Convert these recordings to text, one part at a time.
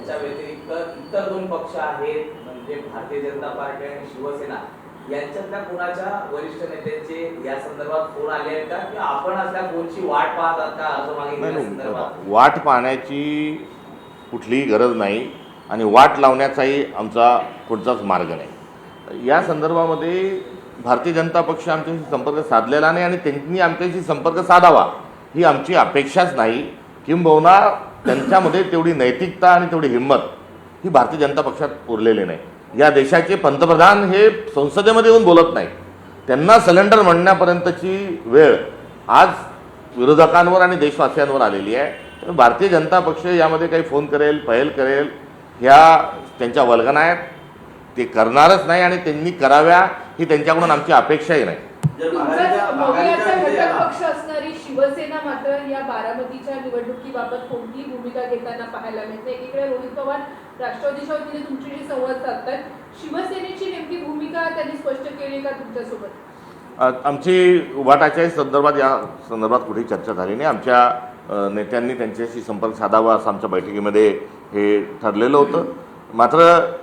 यांच्या व्यतिरिक्त इतर दोन पक्ष आहेत, म्हणजे भारतीय जनता पार्टी आणि शिवसेना, यांच्यातल्या कोणाच्या वरिष्ठ नेत्यांचे या संदर्भात फोन आले आहेत का, की आपण असल्या फोनची वाट पाहत आहात का अर्ज मागितल्या संदर्भात? वाट पाहण्याची कुठलीही गरज नाही आणि वाट लावण्याचाही आमचा कुठचाच मार्ग नाही. या संदर्भामध्ये भारतीय जनता पक्ष आमच्याशी संपर्क साधलेला नाही आणि त्यांनी आमच्याशी संपर्क साधावा ही आमची अपेक्षाच नाही. किंबहुना त्यांच्यामध्ये तेवढी नैतिकता आणि तेवढी हिंमत ही भारतीय जनता पक्षात उरलेली नाही. या देशाचे पंतप्रधान हे संसदेमध्ये येऊन बोलत नाही. त्यांना सिलेंडर म्हणण्यापर्यंतची वेळ आज विरोधकांवर आणि देशवासियांवर आलेली आहे. तर भारतीय जनता पक्ष यामध्ये काही फोन करेल, पहल करेल, ह्या त्यांच्या वल्गना आहेत. ते करणारच नाही आणि त्यांनी कराव्या ही त्यांच्याकडून आमची अपेक्षाही नाही. पक्ष असणारी शिवसेना मात्र या बारामतीच्या निवडणुकीबाबत कोणतीही भूमिका घेताना पाहायला मिळते. एकीकडे रोहित पवार राष्ट्रवादीच्या वतीने तुमच्याशी संवाद साधतात. शिवसेनेची नेमकी भूमिका त्यांनी स्पष्ट केली का तुमच्यासोबत? आमची उभाटाच्याही संदर्भात या संदर्भात कुठेही चर्चा झाली नाही. आमच्या नेत्यांनी त्यांच्याशी संपर्क साधावा असं आमच्या बैठकीमध्ये हे ठरलेलं होतं. मात्र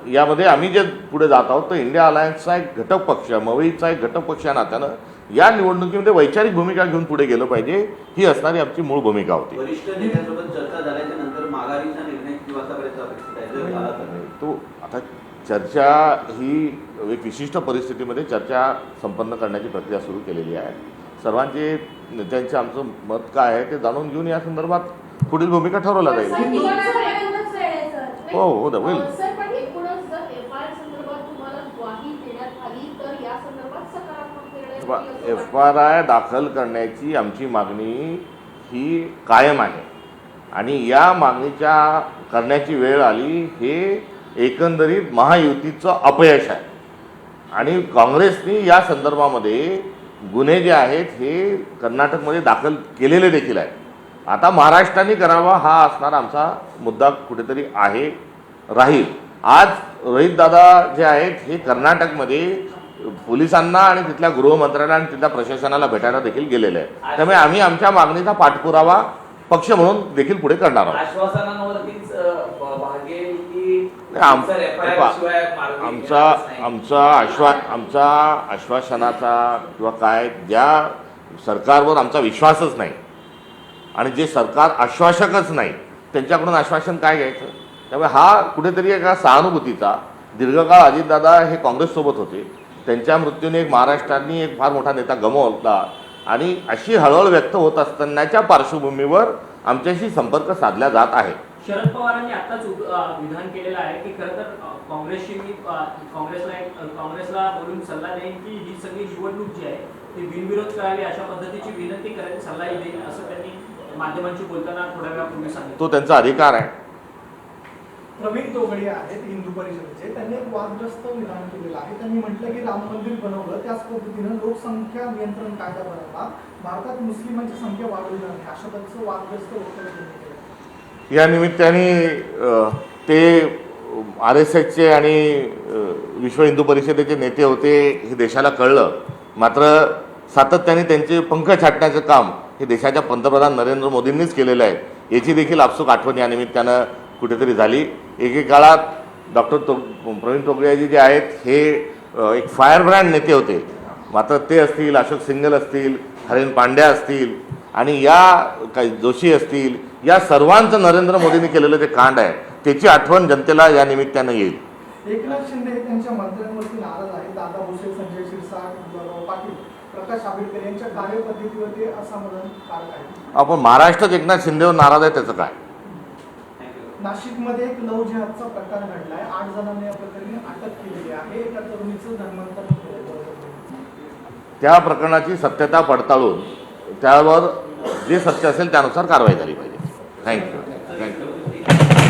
यामध्ये आम्ही जे पुढे जात आहोत तर इंडिया अलायन्सचा एक घटक पक्ष, मवईचा एक घटक पक्ष या नात्यानं या निवडणुकीमध्ये वैचारिक भूमिका घेऊन पुढे गेलं पाहिजे ही असणारी आमची मूळ भूमिका होती. वरिष्ठ नेत्यांसोबत चर्चा झाल्याच्या नंतर माघारीचा निर्णय किंवा आतापर्यंत अपेक्षित आहे? तो आता चर्चा ही एक विशिष्ट परिस्थितीमध्ये चर्चा संपन्न करण्याची प्रक्रिया सुरू केलेली आहे. सर्वांचे नेत्यांचे आमचं मत काय आहे ते जाणून घेऊन या संदर्भात पुढील भूमिका ठरवल्या जाईल. हो हो होईल. FRI दाखल करण्याची आमची मागणी ही कायम आहे आणि या मागणीच्या करण्याची वेळ आली हे एकंदरीत महायुतीचं अपयश आहे आणि काँग्रेसने या संदर्भामध्ये गुन्हे जे आहेत हे कर्नाटकमध्ये दाखल केलेले देखील आहेत. आता महाराष्ट्राने करावा हा असणारा आमचा मुद्दा कुठेतरी आहे, राहील. आज रोहितदादा जे आहेत हे कर्नाटकमध्ये पोलिसांना आणि तिथल्या गृहमंत्र्यांना आणि तिथल्या प्रशासनाला भेटायला देखील गेलेले आहेत. त्यामुळे आम्ही आमच्या मागणीचा पाठपुरावा पक्ष म्हणून देखील पुढे करणार आहोत. आमचा आश्वासनाचा किंवा काय ज्या सरकारवर आमचा विश्वासच नाही आणि जे सरकार आश्वासकच नाही त्यांच्याकडून आश्वासन काय घ्यायचं. त्यामुळे हा कुठेतरी एका सहानुभूतीचा दीर्घकाळ अजितदादा हे काँग्रेससोबत होते, त्यांच्या मृत्यूने एक महाराष्ट्राने एक फार मोठा नेता गमावला आणि अशी हळहळ व्यक्त होत असतानाच्या पार्श्वभूमीवर आमच्याशी संपर्क साधला जात आहे. शरद पवारांनी आताच विधान केलेलं आहे की खरं तर काँग्रेसला बोलून सल्ला देईन की ही सगळी निवडणूक जी आहे ती बिनविरोध करावी अशा पद्धतीची विनंती करायची सल्लाही देईन असं त्यांनी माध्यमांशी बोलताना थोड्या वेळापूर्वी सांगितलं. तो त्यांचा अधिकार आहे. प्रवीण तोगडे आहेत हिंदू परिषदेचे, त्यांनी एक वादग्रस्त विधान केलेलं आहे. त्यांनी म्हटलं की राम मंदिर बनवलं त्याच पद्धतीनं लोकसंख्या नियंत्रण कायदा बनवला, भारतात मुस्लिमांची संख्या वाढवली नाही, अशा पद्धतीचं वादग्रस्त वक्तव्य केलं. या निमित्ताने ते RSSचे आणि विश्व हिंदू परिषदेचे नेते होते हे देशाला कळलं. मात्र सातत्याने त्यांचे पंख छाटण्याचं काम हे देशाच्या पंतप्रधान नरेंद्र मोदींनीच केलेलं आहे. याची देखील आपसूक आठवण या निमित्तानं कुठेतरी झाली. एकेकाळात प्रवीण तोगडियाजी जे आहेत हे एक फायर ब्रँड नेते होते. मात्र ते असतील, अशोक सिंगल असतील, हरेन पांड्या असतील आणि या काही जोशी असतील, या सर्वांचं नरेंद्र मोदींनी केलेलं ते कांड आहे त्याची आठवण जनतेला या निमित्तानं येईल. एकनाथ शिंदे हे त्यांच्या मंत्र्यांवरती नाराज आहे. दादा भुसे, संजय शिरसाट, गुलाबराव पाटील, प्रकाश आंबेडकर यांच्या कार्यपद्धतीवरती असमाधानकारक आहे. आपण महाराष्ट्रात एकनाथ शिंदेवर नाराज आहे त्याचं काय? नाशिकमध्ये एक लव्ह जिहादचा प्रकार घडलाय. 8 जणांनी या प्रकरणी अटक केलेली आहे. एका तरुणीचं धर्मांतरण केलं. त्या प्रकरणाची सत्यता पडताळून त्यावर जे सत्य असेल त्यानुसार कारवाई झाली पाहिजे. थँक्यू.